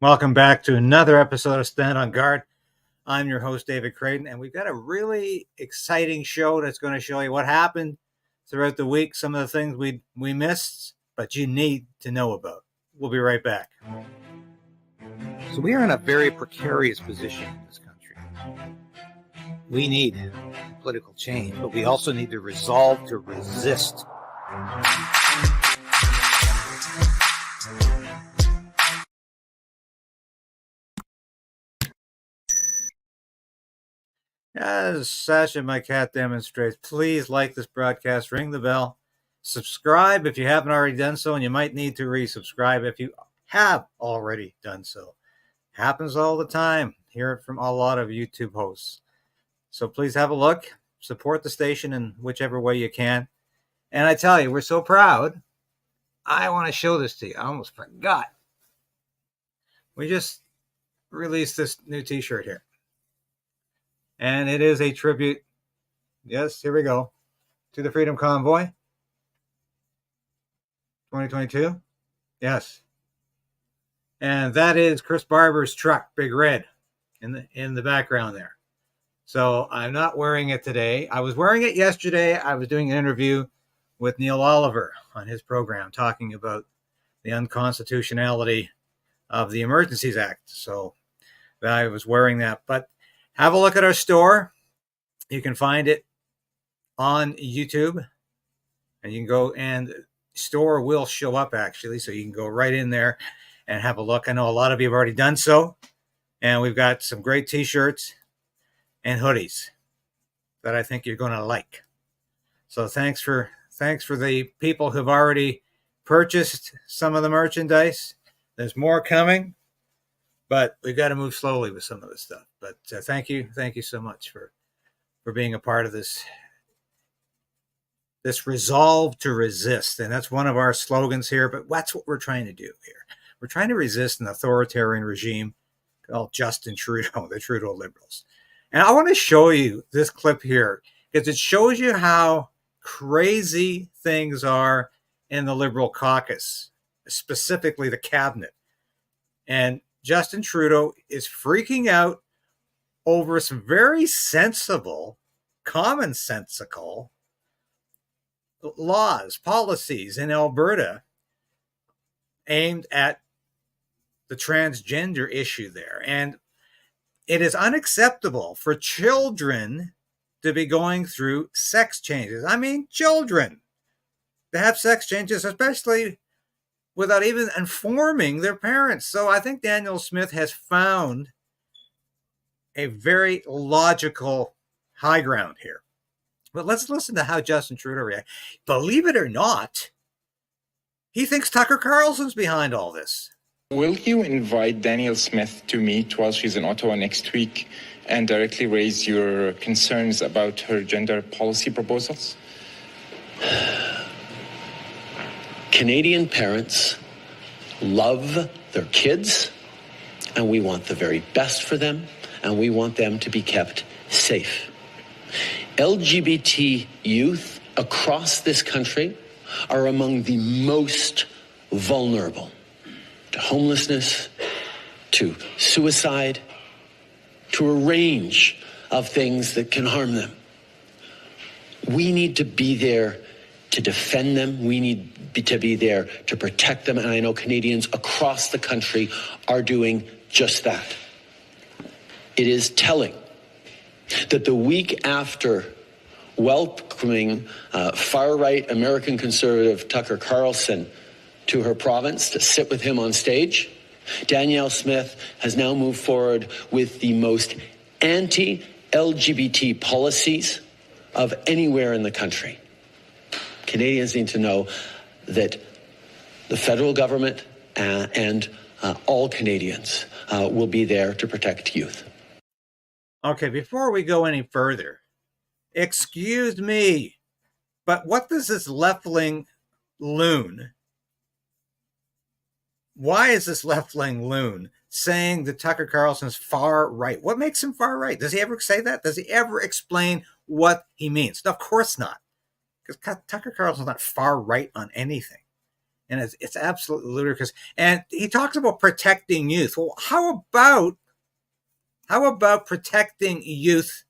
Welcome back to another episode of Stand on Guard. I'm your host, David Krayden, and we've got a really exciting show that's going to show you what happened throughout the week, some of the things we missed, but you need to know about. We'll be right back. So we are in a very precarious position in this country. We need political change, but we also need the resolve to resist. As Sasha, my cat, demonstrates, please like this broadcast, ring the bell, subscribe if you haven't already done so, and you might need to resubscribe if you have already done so. Happens all the time. Hear it from a lot of YouTube hosts. So please have a look, support the station in whichever way you can. And I tell you, we're so proud. I want to show this to you. I almost forgot. We just released this new t-shirt here. And it is a tribute, yes, here we go, to the Freedom Convoy 2022. Yes. And that is Chris Barber's truck, Big Red, in the background there. So I'm not wearing it today. I was wearing it yesterday. I was doing an interview with Neil Oliver on his program talking about the unconstitutionality of the Emergencies Act. So I was wearing that. But have a look at our store. You can find it on YouTube. And you can go, and store will show up actually. So you can go right in there and have a look. I know a lot of you have already done so. And we've got some great t-shirts and hoodies that I think you're going to like. So thanks for the people who've already purchased some of the merchandise. There's more coming. But we've got to move slowly with some of this stuff. But thank you so much for being a part of this resolve to resist. And that's one of our slogans here, but that's what we're trying to do here. We're trying to resist an authoritarian regime called Justin Trudeau, the Trudeau Liberals. And I want to show you this clip here because it shows you how crazy things are in the Liberal caucus, specifically the cabinet. And Justin Trudeau is freaking out over some very sensible, commonsensical laws, policies in Alberta aimed at the transgender issue there. And it is unacceptable for children to be going through sex changes. I mean, children to have sex changes, especially without even informing their parents. So I think Danielle Smith has found a very logical high ground here. But let's listen to how Justin Trudeau reacts. Believe it or not, he thinks Tucker Carlson's behind all this. Will you invite Danielle Smith to meet while she's in Ottawa next week and directly raise your concerns about her gender policy proposals? Canadian parents love their kids, and we want the very best for them, and we want them to be kept safe. LGBT youth across this country are among the most vulnerable to homelessness, to suicide, to a range of things that can harm them. We need to be there to defend them. We need to be there to protect them. And I know Canadians across the country are doing just that. It is telling that the week after welcoming far-right American conservative Tucker Carlson to her province to sit with him on stage, Danielle Smith has now moved forward with the most anti-LGBT policies of anywhere in the country. Canadians need to know that the federal government and all Canadians will be there to protect youth. Okay, before we go any further, excuse me, but what does this left-wing loon, why is this left-wing loon saying that Tucker Carlson's far right? What makes him far right? Does he ever say that? Does he ever explain what he means? No, of course not. Because Tucker Carlson's not far right on anything. And it's absolutely ludicrous. And he talks about protecting youth. Well, how about protecting youth?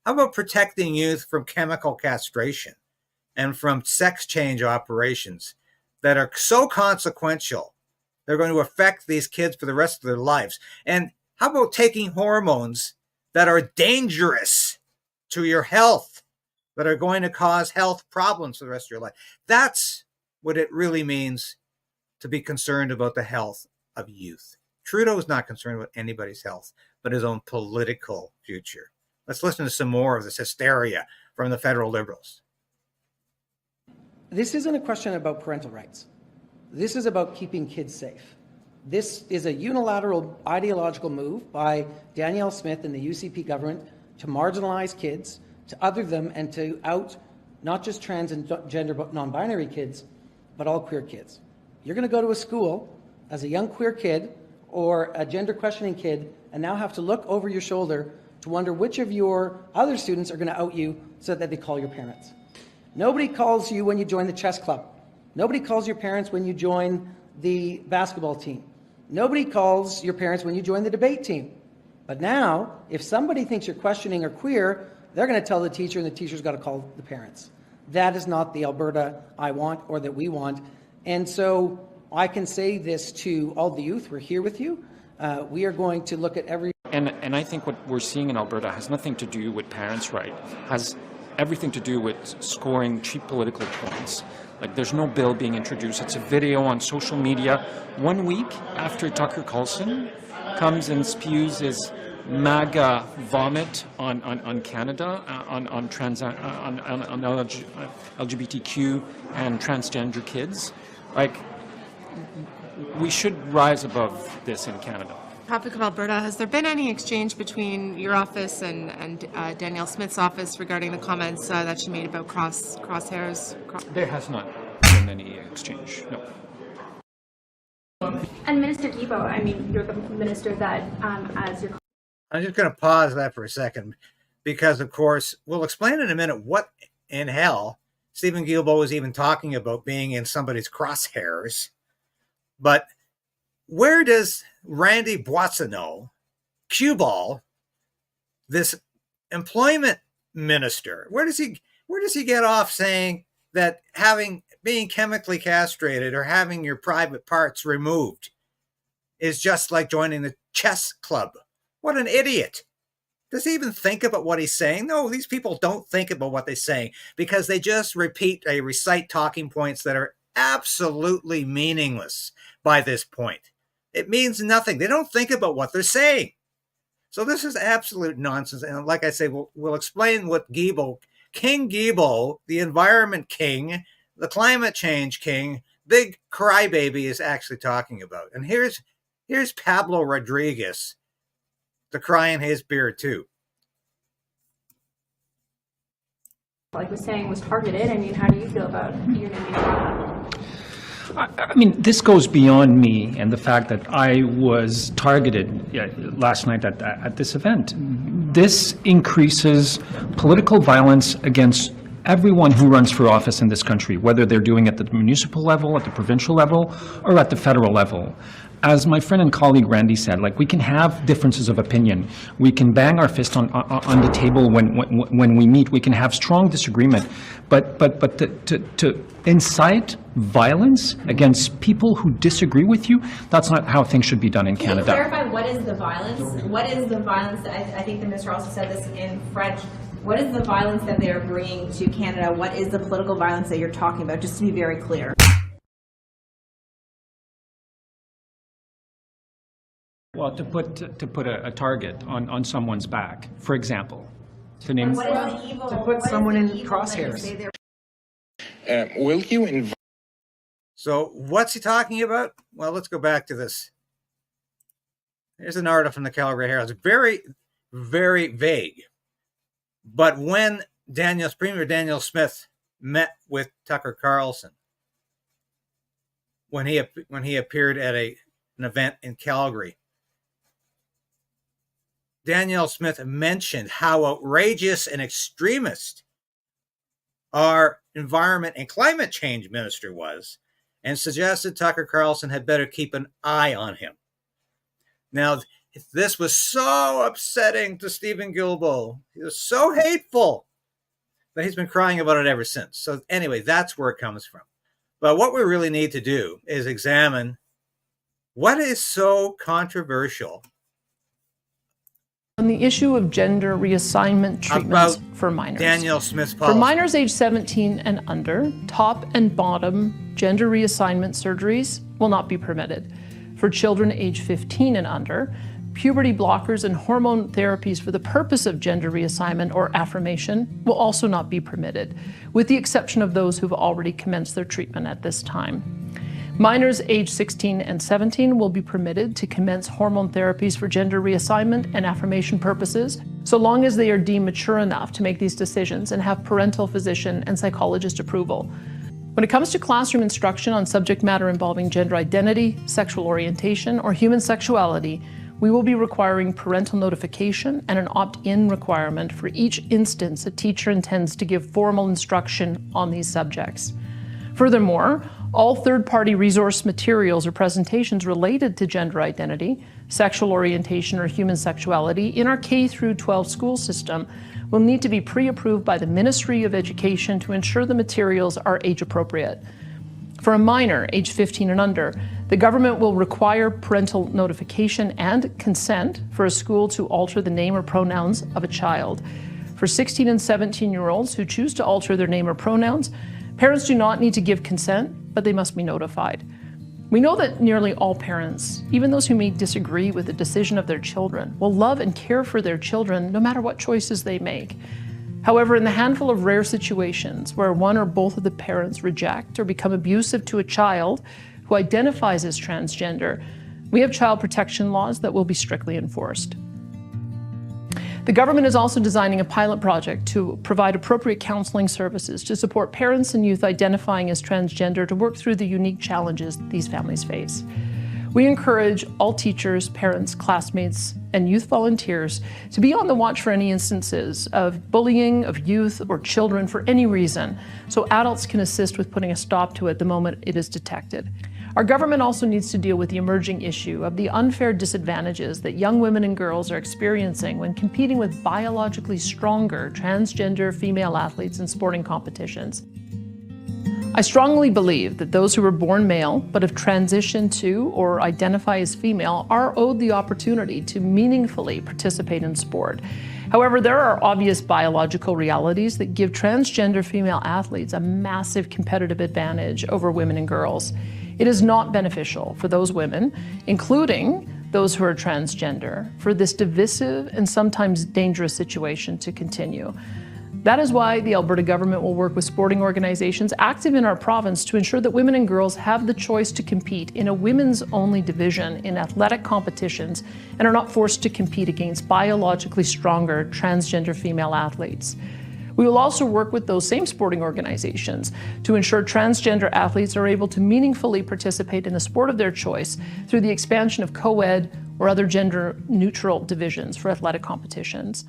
How about protecting youth from chemical castration and from sex change operations that are so consequential? They're going to affect these kids for the rest of their lives. And how about taking hormones that are dangerous to your health, that are going to cause health problems for the rest of your life? That's what it really means to be concerned about the health of youth. Trudeau is not concerned about anybody's health, but his own political future. Let's listen to some more of this hysteria from the federal Liberals. This isn't a question about parental rights. This is about keeping kids safe. This is a unilateral ideological move by Danielle Smith and the UCP government to marginalize kids, to other them, and to out not just trans and gender non-binary kids, but all queer kids. You're going to go to a school as a young queer kid or a gender questioning kid and now have to look over your shoulder to wonder which of your other students are going to out you so that they call your parents. Nobody calls you when you join the chess club. Nobody calls your parents when you join the basketball team. Nobody calls your parents when you join the debate team. But now, if somebody thinks you're questioning or queer, they're going to tell the teacher, and the teacher's got to call the parents. That is not the Alberta I want or that we want. And so I can say this to all the youth. We're here with you. We are going to look at every... And I think what we're seeing in Alberta has nothing to do with parents' right, has everything to do with scoring cheap political points. Like, there's no bill being introduced. It's a video on social media 1 week after Tucker Carlson comes and spews his MAGA vomit on Canada, on LGBTQ and transgender kids. Like, we should rise above this in Canada. Topic of Alberta, has there been any exchange between your office and Danielle Smith's office regarding the comments that she made about crosshairs? There has not been any exchange, no. And Minister Guilbeault, I mean, you're the minister that, as your... I'm just going to pause that for a second because, of course, we'll explain in a minute what in hell Stephen Guilbeault was even talking about being in somebody's crosshairs. But where does Randy Boissonneau, cue ball, this employment minister, where does he get off saying that being chemically castrated or having your private parts removed is just like joining the chess club? What an idiot. Does he even think about what he's saying? No, these people don't think about what they're saying because they just recite talking points that are absolutely meaningless by this point. It means nothing. They don't think about what they're saying. So this is absolute nonsense. And like I say, we'll explain what King Guilbeault, the environment king, the climate change king, big crybaby is actually talking about. And here's Pablo Rodriguez, the cry in his beard too. like was saying, was targeted. I mean, how do you feel about your name being brought up? I mean, this goes beyond me and the fact that I was targeted last night at this event. This increases political violence against everyone who runs for office in this country, whether they're doing it at the municipal level, at the provincial level, or at the federal level. As my friend and colleague Randy said, like, we can have differences of opinion. We can bang our fist on the table when we meet. We can have strong disagreement. But to incite violence against people who disagree with you, that's not how things should be done in Canada. Can you clarify what is the violence? What is the violence? I think the minister also said this in French. What is the violence that they are bringing to Canada? What is the political violence that you're talking about? Just to be very clear. Well, to put a target on someone's back, for example, to name. What is the evil? To put someone in crosshairs. Will you invite? So what's he talking about? Well, let's go back to this. Here's an article from the Calgary Herald. It's very, very vague. But when Premier Danielle Smith met with Tucker Carlson, when he appeared at an event in Calgary, Danielle Smith mentioned how outrageous and extremist our environment and climate change minister was, and suggested Tucker Carlson had better keep an eye on him. Now, this was so upsetting to Stephen Guilbeault. He was so hateful, but he's been crying about it ever since. So anyway, that's where it comes from. But what we really need to do is examine what is so controversial on the issue of gender reassignment treatments about for minors. Danielle Smith's policy. For minors age 17 and under, top and bottom gender reassignment surgeries will not be permitted. For children age 15 and under, puberty blockers and hormone therapies for the purpose of gender reassignment or affirmation will also not be permitted, with the exception of those who've already commenced their treatment at this time. Minors age 16 and 17 will be permitted to commence hormone therapies for gender reassignment and affirmation purposes, so long as they are deemed mature enough to make these decisions and have parental, physician, and psychologist approval. When it comes to classroom instruction on subject matter involving gender identity, sexual orientation, or human sexuality, we will be requiring parental notification and an opt-in requirement for each instance a teacher intends to give formal instruction on these subjects. Furthermore, all third-party resource materials or presentations related to gender identity, sexual orientation, or human sexuality in our K-12 school system will need to be pre-approved by the Ministry of Education to ensure the materials are age-appropriate. For a minor, age 15 and under, the government will require parental notification and consent for a school to alter the name or pronouns of a child. For 16 and 17-year-olds who choose to alter their name or pronouns, parents do not need to give consent, but they must be notified. We know that nearly all parents, even those who may disagree with the decision of their children, will love and care for their children no matter what choices they make. However, in the handful of rare situations where one or both of the parents reject or become abusive to a child who identifies as transgender, we have child protection laws that will be strictly enforced. The government is also designing a pilot project to provide appropriate counseling services to support parents and youth identifying as transgender to work through the unique challenges these families face. We encourage all teachers, parents, classmates, and youth volunteers to be on the watch for any instances of bullying of youth or children for any reason, so adults can assist with putting a stop to it the moment it is detected. Our government also needs to deal with the emerging issue of the unfair disadvantages that young women and girls are experiencing when competing with biologically stronger transgender female athletes in sporting competitions. I strongly believe that those who were born male but have transitioned to or identify as female are owed the opportunity to meaningfully participate in sport. However, there are obvious biological realities that give transgender female athletes a massive competitive advantage over women and girls. It is not beneficial for those women, including those who are transgender, for this divisive and sometimes dangerous situation to continue. That is why the Alberta government will work with sporting organizations active in our province to ensure that women and girls have the choice to compete in a women's-only division in athletic competitions and are not forced to compete against biologically stronger transgender female athletes. We will also work with those same sporting organizations to ensure transgender athletes are able to meaningfully participate in the sport of their choice through the expansion of co-ed or other gender-neutral divisions for athletic competitions.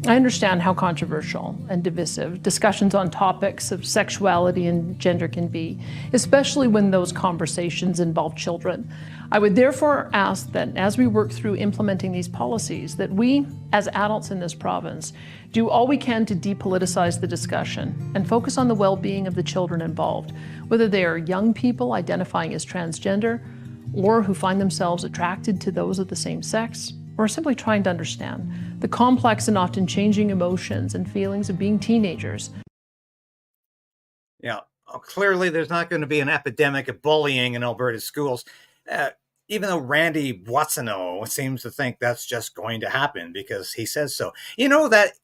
I understand how controversial and divisive discussions on topics of sexuality and gender can be, especially when those conversations involve children. I would therefore ask that as we work through implementing these policies, that we, as adults in this province, do all we can to depoliticize the discussion and focus on the well-being of the children involved, whether they are young people identifying as transgender or who find themselves attracted to those of the same sex, or simply trying to understand the complex and often changing emotions and feelings of being teenagers. Yeah, clearly there's not going to be an epidemic of bullying in Alberta schools, even though Randy Watsono seems to think that's just going to happen because he says so. You know, that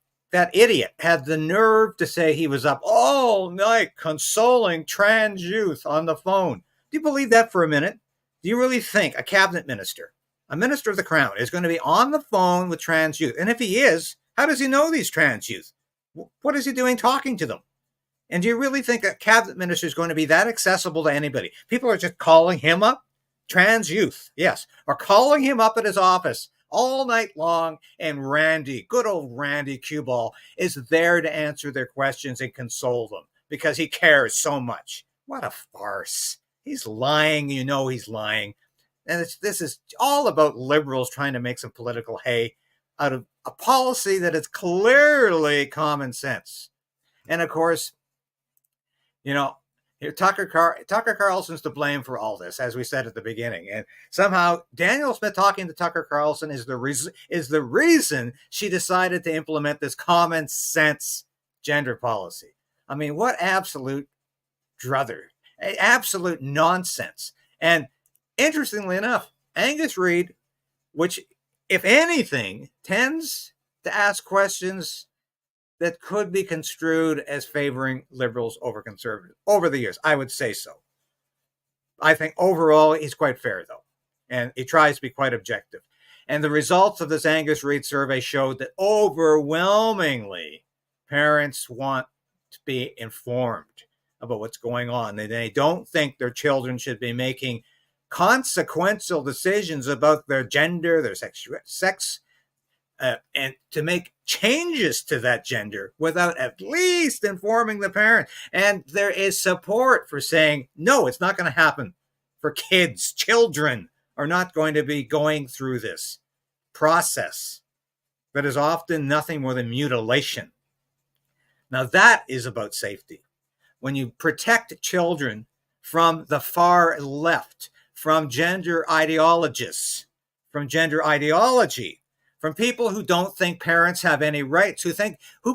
idiot had the nerve to say he was up all night consoling trans youth on the phone. Do you believe that for a minute? Do you really think a cabinet minister, a minister of the crown, is going to be on the phone with trans youth? And if he is, how does he know these trans youth? What is he doing talking to them? And do you really think a cabinet minister is going to be that accessible to anybody? People are just calling him up. Trans youth, yes, are calling him up at his office all night long. And Randy, good old Randy Cueball, is there to answer their questions and console them because he cares so much. What a farce. He's lying. You know he's lying. And this is all about liberals trying to make some political hay out of a policy that is clearly common sense. And of course, Tucker Carlson's to blame for all this, as we said at the beginning. And somehow Danielle Smith talking to Tucker Carlson is the reason she decided to implement this common sense gender policy. I mean, what absolute druther, absolute nonsense. And interestingly enough, Angus Reid, which, if anything, tends to ask questions that could be construed as favoring liberals over conservatives over the years. I would say so. I think overall he's quite fair, though, and he tries to be quite objective. And the results of this Angus Reid survey showed that overwhelmingly parents want to be informed about what's going on. They don't think their children should be making consequential decisions about their gender, their sex, and to make changes to that gender without at least informing the parent. And there is support for saying, no, it's not going to happen for kids. Children are not going to be going through this process that is often nothing more than mutilation. Now that is about safety. When you protect children from the far left, from gender ideologists, from gender ideology, from people who don't think parents have any rights,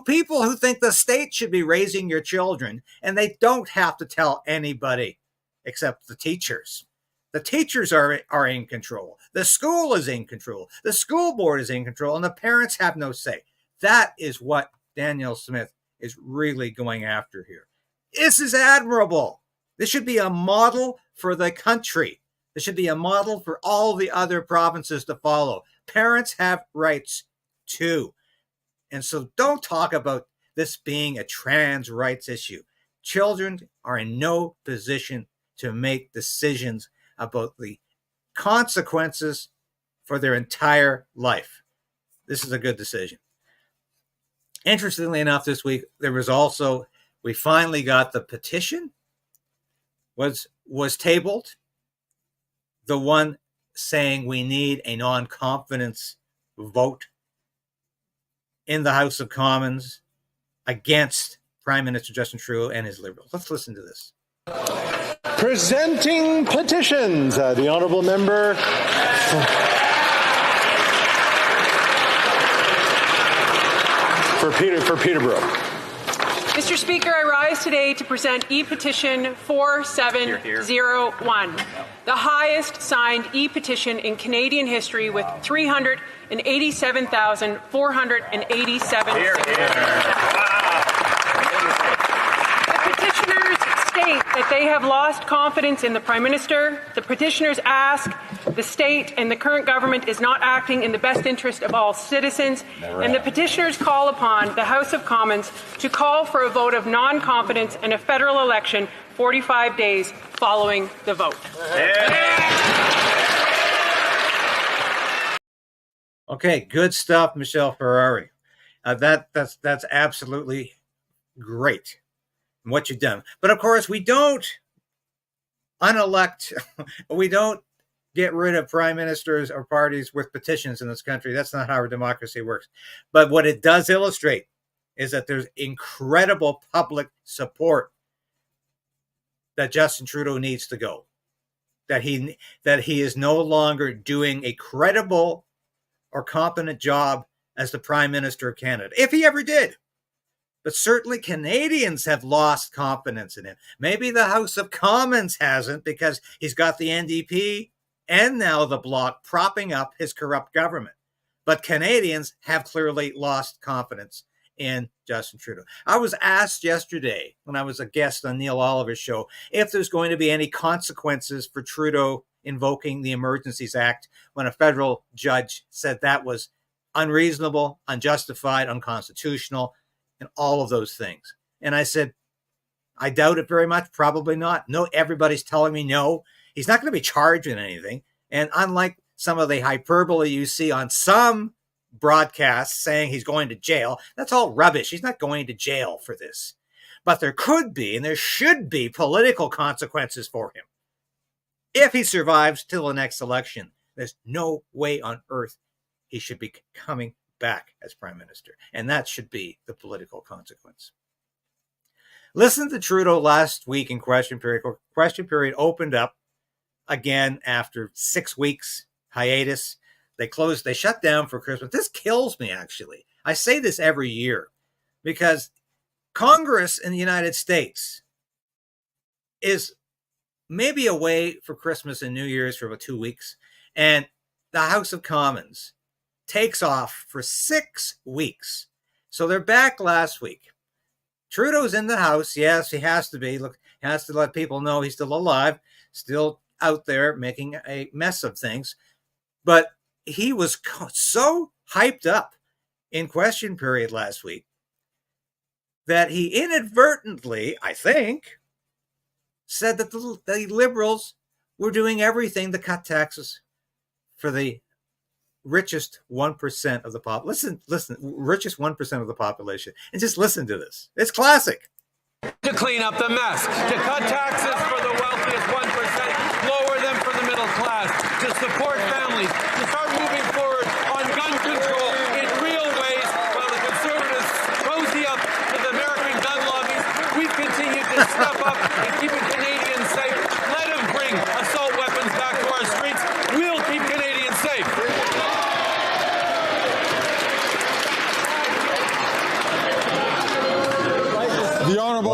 people who think the state should be raising your children, and they don't have to tell anybody except the teachers. The teachers are in control. The school is in control. The school board is in control, and the parents have no say. That is what Danielle Smith is really going after here. This is admirable. This should be a model for the country. This should be a model for all the other provinces to follow. Parents have rights too. And so don't talk about this being a trans rights issue. Children are in no position to make decisions about the consequences for their entire life. This is a good decision. Interestingly enough, this week, we finally got the petition was tabled. The one saying we need a non-confidence vote in the House of Commons against Prime Minister Justin Trudeau and his Liberals. Let's listen to this. Presenting petitions, the honourable member for Peterborough. Mr. Speaker, I rise today to present e-petition 4701, the highest signed e-petition in Canadian history with 387,487 signatures. The petitioners state that they have lost confidence in the Prime Minister. The petitioners ask the state and the current government is not acting in the best interest of all citizens, and the petitioners call upon the House of Commons to call for a vote of non-confidence in a federal election 45 days following the vote. Okay, good stuff, Michelle Ferrari. That's absolutely great what you've done. But of course, we don't get rid of prime ministers or parties with petitions in this country. That's not how our democracy works. But what it does illustrate is that there's incredible public support that Justin Trudeau needs to go. That he is no longer doing a credible or competent job as the Prime Minister of Canada, if he ever did. But certainly Canadians have lost confidence in him. Maybe the House of Commons hasn't, because he's got the NDP and now the Bloc propping up his corrupt government. But Canadians have clearly lost confidence in Justin Trudeau. I was asked yesterday when I was a guest on Neil Oliver's show if there's going to be any consequences for Trudeau invoking the Emergencies Act when a federal judge said that was unreasonable, unjustified, unconstitutional, and all of those things. And I said, I doubt it very much. Probably not. No, everybody's telling me no. He's not going to be charged in anything. And unlike some of the hyperbole you see on some broadcasts saying he's going to jail, that's all rubbish. He's not going to jail for this. But there could be, and there should be, political consequences for him. if he survives till the next election, there's no way on earth he should be coming back as Prime Minister. And that should be the political consequence. Listen to Trudeau last week in question period. Question period opened up again after 6 weeks hiatus. They shut down for Christmas. This kills me, actually. I say this every year because Congress in the United States is maybe away for Christmas and New Year's for about 2 weeks. And the House of Commons takes off for 6 weeks. So they're back last week. Trudeau's in the House. Yes, he has to be. Look, he has to let people know he's still alive, still out there making a mess of things. But he was so hyped up in question period last week that he inadvertently, I think, said that the Liberals were doing everything to cut taxes for the richest 1% of the population. Listen, richest 1% of the population. And just listen to this. It's classic. To clean up the mess, to cut taxes for the wealthiest 1%, lower them for the middle class, to support families, to start moving forward on gun control in real ways while the Conservatives cozy up to the American gun lobbies. We continue to step up and keep Canadians safe. Let them bring assault weapons back to our streets. We'll keep Canadians safe. The Honourable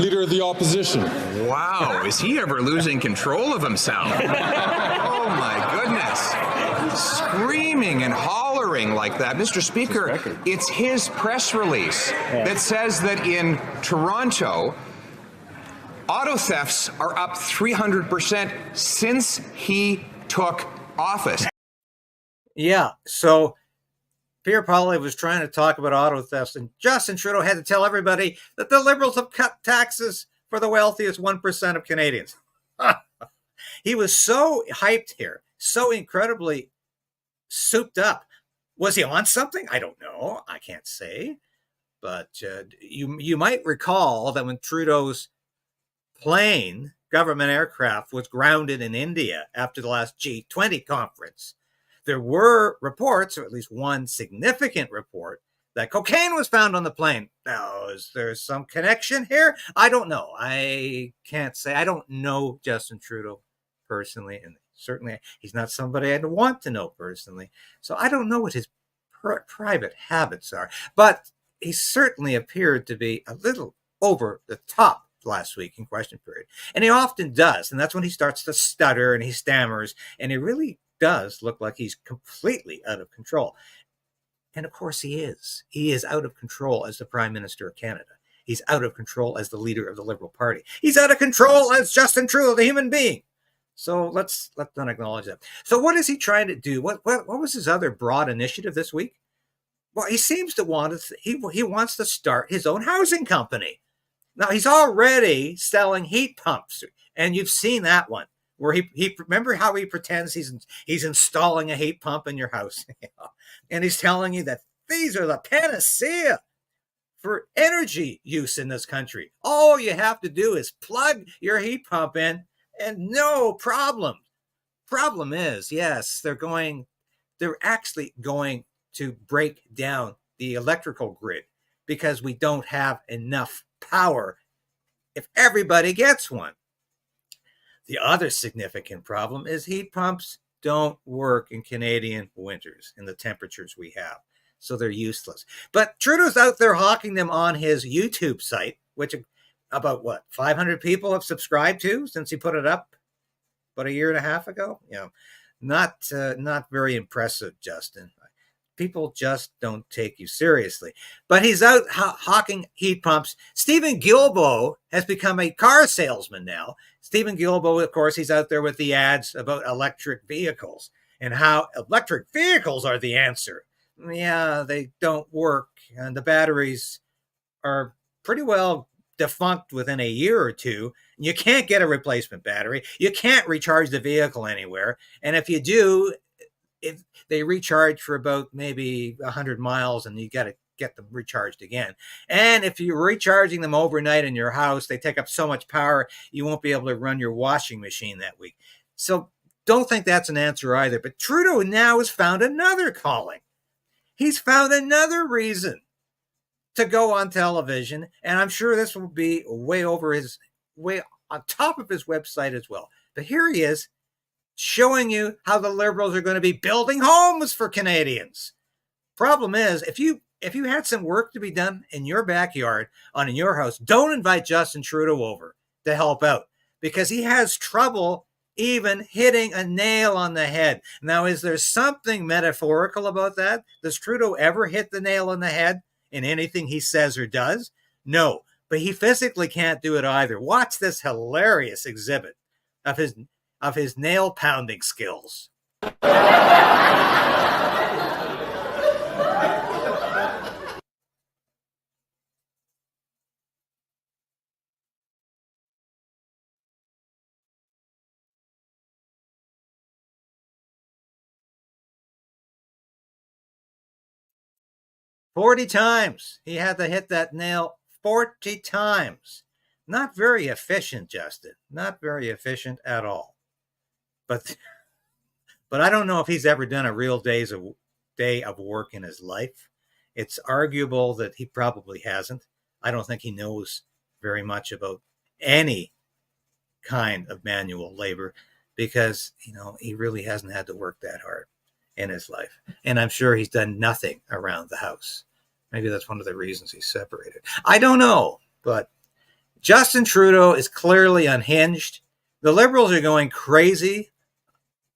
Leader of the Opposition. Wow, is he ever losing control of himself? Oh my goodness. Screaming and hollering like that. Mr. Speaker, it's his press release that says that in Toronto, auto thefts are up 300% since he took office. Yeah, so Pierre Poilievre was trying to talk about auto thefts, and Justin Trudeau had to tell everybody that the Liberals have cut taxes for the wealthiest 1% of Canadians. He was so hyped here, so incredibly souped up. Was he on something? I don't know. I can't say. But you might recall that when Trudeau's plane, government aircraft, was grounded in India after the last G20 conference, there were reports, or at least one significant report, that cocaine was found on the plane. Now, is there some connection here? I don't know. I can't say. I don't know Justin Trudeau personally, and certainly he's not somebody I'd want to know personally. So I don't know what his private habits are, but he certainly appeared to be a little over the top last week in question period. And he often does, and that's when he starts to stutter and he stammers, and he really does look like he's completely out of control. And of course he is. He is out of control as the Prime Minister of Canada. He's out of control as the leader of the Liberal Party. He's out of control as Justin Trudeau, the human being. So let's not acknowledge that. So what is he trying to do? What was his other broad initiative this week? Well, he seems to want to, he wants to start his own housing company. Now, he's already selling heat pumps, and you've seen that one, where he remember how he pretends he's installing a heat pump in your house, and he's telling you that these are the panacea for energy use in this country. All you have to do is plug your heat pump in, and no problem. Problem is, yes, they're actually going to break down the electrical grid because we don't have enough power if everybody gets one. The other significant problem is heat pumps don't work in Canadian winters in the temperatures we have, so they're useless. But Trudeau's out there hawking them on his YouTube site, which about 500 people have subscribed to since he put it up about a year and a half ago. Not very impressive, Justin. People just don't take you seriously. But he's out hawking heat pumps. Stephen Guilbeault has become a car salesman now. Stephen Guilbeault, of course, he's out there with the ads about electric vehicles and how electric vehicles are the answer. Yeah, they don't work, and the batteries are pretty well defunct within a year or two. You can't get a replacement battery. You can't recharge the vehicle anywhere. And if you do, they recharge for about maybe 100 miles, and you got to get them recharged again. And if you're recharging them overnight in your house, they take up so much power, you won't be able to run your washing machine that week. So don't think that's an answer either. But Trudeau now has found another calling. He's found another reason to go on television, and I'm sure this will be way on top of his website as well. But here he is, showing you how the Liberals are going to be building homes for Canadians. Problem is, if you had some work to be done in your backyard, in your house, don't invite Justin Trudeau over to help out, because he has trouble even hitting a nail on the head. Now, is there something metaphorical about that? Does Trudeau ever hit the nail on the head in anything he says or does? No, but he physically can't do it either. Watch this hilarious exhibit of his nail pounding skills. 40 times. He had to hit that nail 40 times. Not very efficient, Justin. Not very efficient at all. But I don't know if he's ever done a real day of work in his life. It's arguable that he probably hasn't. I don't think he knows very much about any kind of manual labor, because, he really hasn't had to work that hard in his life. And I'm sure he's done nothing around the house. Maybe that's one of the reasons he's separated. I don't know, but Justin Trudeau is clearly unhinged. The Liberals are going crazy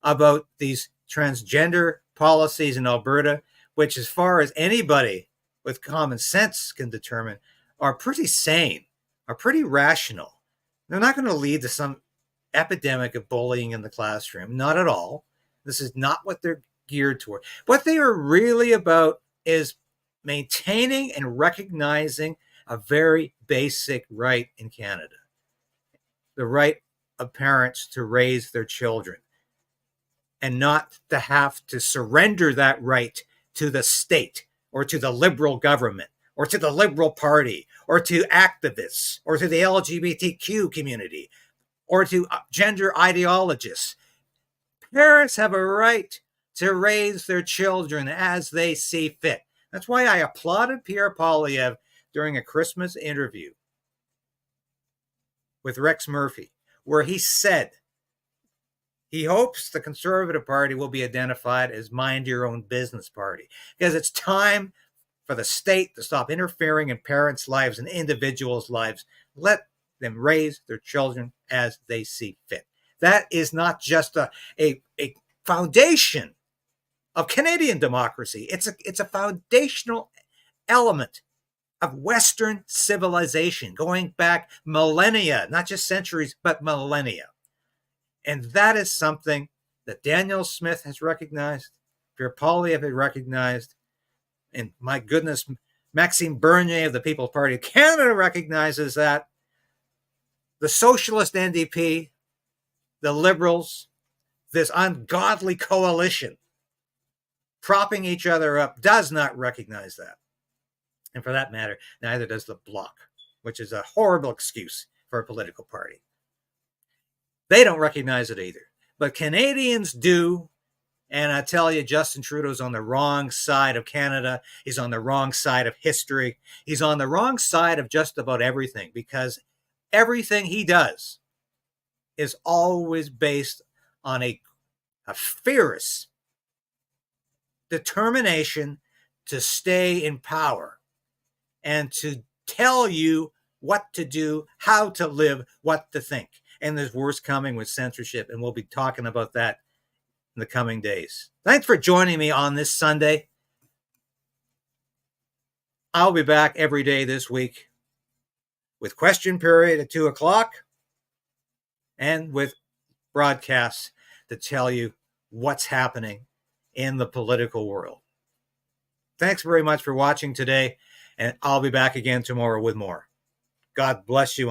about these transgender policies in Alberta, which, as far as anybody with common sense can determine, are pretty sane, are pretty rational. They're not going to lead to some epidemic of bullying in the classroom. Not at all. This is not what they're geared toward. What they are really about is maintaining and recognizing a very basic right in Canada. The right of parents to raise their children, and not to have to surrender that right to the state or to the Liberal government or to the Liberal Party or to activists or to the LGBTQ community or to gender ideologists. Parents have a right to raise their children as they see fit. That's why I applauded Pierre Poilievre during a Christmas interview with Rex Murphy, where he said he hopes the Conservative Party will be identified as mind your own business party, because it's time for the state to stop interfering in parents' lives and individuals' lives. Let them raise their children as they see fit. That is not just a foundation of Canadian democracy. It's a foundational element of Western civilization, going back millennia, not just centuries, but millennia. And that is something that Danielle Smith has recognized, Pierre Poilievre has recognized, and my goodness, Maxime Bernier of the People's Party of Canada recognizes that. The Socialist NDP, the Liberals, this ungodly coalition propping each other up, does not recognize that. And for that matter, neither does the Bloc, which is a horrible excuse for a political party. They don't recognize it either. But Canadians do. And I tell you, Justin Trudeau's on the wrong side of Canada. He's on the wrong side of history. He's on the wrong side of just about everything, because everything he does is always based on a fierce determination to stay in power and to tell you what to do, how to live, what to think. And there's worse coming with censorship, and we'll be talking about that in the coming days. Thanks for joining me on this Sunday. I'll be back every day this week with Question Period at 2 o'clock and with broadcasts to tell you what's happening in the political world. Thanks very much for watching today, and I'll be back again tomorrow with more. God bless you.